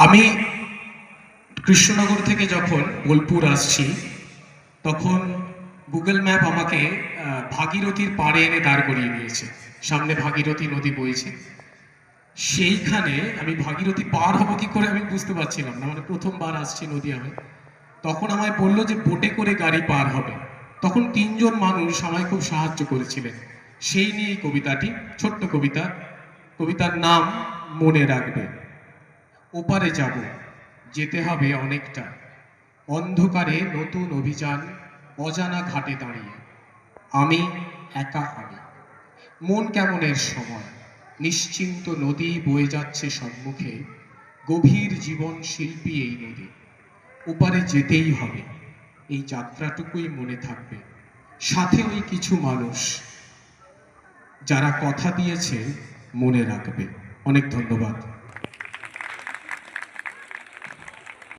আমি কৃষ্ণনগর থেকে যখন বোলপুর আসছি তখন গুগল ম্যাপ আমাকে ভাগীরথীর পাড়ে এনে দাঁড় করিয়ে দিয়েছে। সামনে ভাগীরথী নদী বইছে, সেইখানে আমি ভাগীরথী পার হবো কি করে আমি বুঝতে পারছিলাম না, মানে প্রথমবার আসছি নদী আমি। তখন আমায় বললো যে বোটে করে গাড়ি পার হবে। তখন তিনজন মানুষ আমায় খুব সাহায্য করেছিলেন। সেই নিয়ে কবিতাটি, ছোট্ট কবিতা। কবিতার নাম মনে রাখবে। ওপারে যাব, যেতে হবে অনেকটা, অন্ধকারে নতুন অভিযান, অজানা ঘাটে দাঁড়িয়ে আমি একা আমি। মন কেমনের সময়, নিশ্চিন্ত নদী বয়ে যাচ্ছে সম্মুখে, গভীর জীবন শিল্পী এই নদী। ওপারে যেতেই হবে, এই যাত্রাটুকুই মনে থাকবে। সাথে ওই কিছু মানুষ যারা কথা দিয়েছে মনে রাখবে। অনেক ধন্যবাদ।